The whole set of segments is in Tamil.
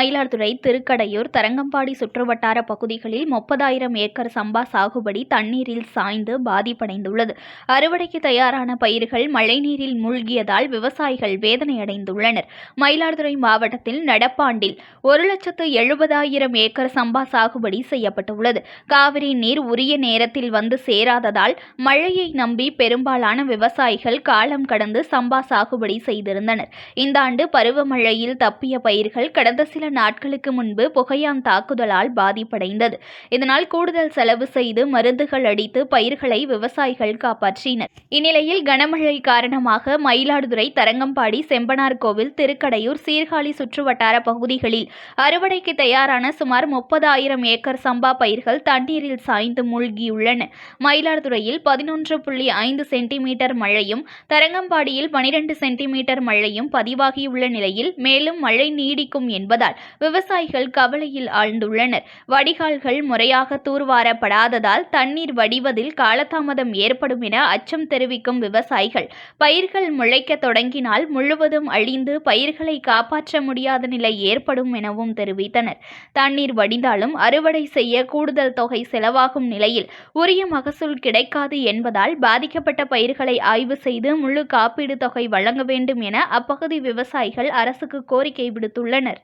மயிலாடுதுறை, திருக்கடையூர், தரங்கம்பாடி சுற்றுவட்டார பகுதிகளில் 30,000 ஏக்கர் சம்பா சாகுபடி தண்ணீரில் சாய்ந்து பாதிப்படைந்துள்ளது. அறுவடைக்கு தயாரான பயிர்கள் மழைநீரில் மூழ்கியதால் விவசாயிகள் வேதனையடைந்துள்ளனர். மயிலாடுதுறை மாவட்டத்தில் நடப்பாண்டில் 1,70,000 ஏக்கர் சம்பா சாகுபடி செய்யப்பட்டுள்ளது. காவிரி நீர் உரிய நேரத்தில் வந்து சேராததால் மழையை நம்பி பெரும்பாலான விவசாயிகள் காலம் கடந்து சம்பா சாகுபடி செய்திருந்தனர். இந்த ஆண்டு பருவமழையில் தப்பிய பயிர்கள் கடந்த சில நாட்களுக்கு முன்பு புகையான் தாக்குதலால் பாதிப்படைந்தது. இதனால் கூடுதல் செலவு செய்து மருந்துகள் அடித்து பயிர்களை விவசாயிகள் காப்பாற்றினர். இந்நிலையில் கனமழை காரணமாக மயிலாடுதுறை, தரங்கம்பாடி, செம்பனார்கோவில், திருக்கடையூர், சீர்காழி சுற்றுவட்டார பகுதிகளில் அறுவடைக்கு தயாரான சுமார் 30,000 ஏக்கர் சம்பா பயிர்கள் தண்ணீரில் சாய்ந்து மூழ்கியுள்ளன. மயிலாடுதுறையில் 11.5 சென்டிமீட்டர் மழையும், தரங்கம்பாடியில் 12 சென்டிமீட்டர் மழையும் பதிவாகியுள்ள நிலையில் மேலும் மழை நீடிக்கும் என்பதால் விவசாயிகள் கவலையில் ஆழ்ந்துள்ளனர். வடிகால்கள் முறையாக தூர்வாரப்படாததால் தண்ணீர் வடிவதில் காலதாமதம் ஏற்படும் என அச்சம் தெரிவிக்கும் விவசாயிகள், பயிர்கள் முளைக்க தொடங்கினால் முழுவதும் அழிந்து பயிர்களை காப்பாற்ற முடியாத நிலை ஏற்படும் எனவும் தெரிவித்தனர். தண்ணீர் வடிந்தாலும் அறுவடை செய்ய கூடுதல் தொகை செலவாகும் நிலையில் உரிய மகசூல் கிடைக்காது என்பதால் பாதிக்கப்பட்ட பயிர்களை ஆய்வு செய்து முழு காப்பீடு தொகை வழங்க வேண்டும் என அப்பகுதி விவசாயிகள் அரசுக்கு கோரிக்கை விடுத்துள்ளனர்.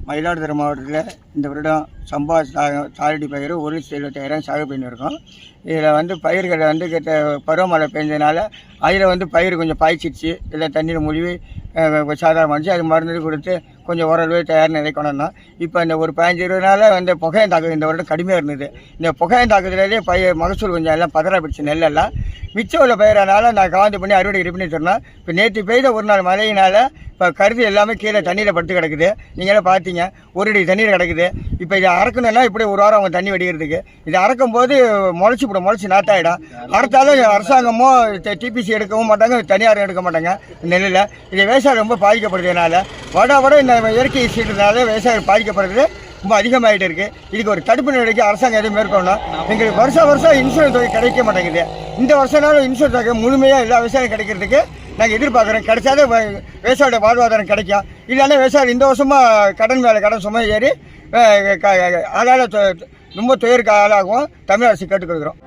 மயிலாடுதுறை மாவட்டத்தில் இந்த வருடம் சம்பா சாகுபடி பயிர் 1,70,000 சாகுபடி பண்ணியிருக்கோம். இதில் பயிர்களை பருவமழை பெஞ்சதுனால அதில் பயிர் கொஞ்சம் பாய்ச்சிடுச்சு, இல்லை தண்ணீர் மூழ்கி சாதாரண வந்துச்சு. அது மருந்து கொடுத்து கொஞ்சம் ஓரளவு தயார் நிலை கொண்டோம். இப்போ இந்த ஒரு 15-20 நாள் புகையம் தாக்குதல் இந்த வருடம் கடுமையாக இருந்தது. இந்த புகையம் தாக்குதலே மகசூல் கொஞ்சம் எல்லாம் பதறாப்பிடிச்சு. நெல்லெல்லாம் மிச்சம் உள்ள பயிரானால நான் காந்து பண்ணி அறுவடை பண்ணி சொன்னோம். இப்போ நேற்று பெய்த ஒரு நாள் மழையினால் இப்போ கருது எல்லாமே கீழே தண்ணியில் படுத்து கிடக்குது. நீங்களே பார்த்தீங்க, 1 அடி தண்ணீர் கிடக்குது. இப்போ இதை அறக்கணும்னா இப்படி ஒரு வாரம் அவங்க தண்ணி வடிகிறதுக்கு இதை அறக்கும் போது முளைச்சி நாத்தாயிடும். அறுத்தாலும் அரசாங்கமோ டிபிசி எடுக்கவும் மாட்டாங்க, தனியார் எடுக்க மாட்டாங்க. நெல்லில் இதை விவசாயம் ரொம்ப பாதிக்கப்படுறதுனால வட இந்த இயற்கை சீட்டுனால விவசாயம் பாதிக்கப்படுறது ரொம்ப அதிகமாகிட்டு இருக்குது. இதுக்கு ஒரு தடுப்பு நடவடிக்கை அரசாங்கம் எதுவும் மேற்கொள்ளணும். எங்களுக்கு வருஷம் இன்சூரன்ஸ் தொகை கிடைக்க மாட்டேங்குது. இந்த வருஷம்னாலும் இன்சூரன்ஸ் தொகை முழுமையாக எல்லா விவசாயம் கிடைக்கிறதுக்கு நாங்கள் எதிர்பார்க்குறோம். கிடைச்சாலே விவசாயோட வாழ்வாதாரம் கிடைக்கும். இல்லைன்னா விவசாயம் இந்த வருஷமாக கடன் மேலே கடன் சுமை ஏறி அதனால் ரொம்ப துயருக்கு ஆளாகவும் தமிழ் அரசு கேட்டுக்கொள்கிறோம்.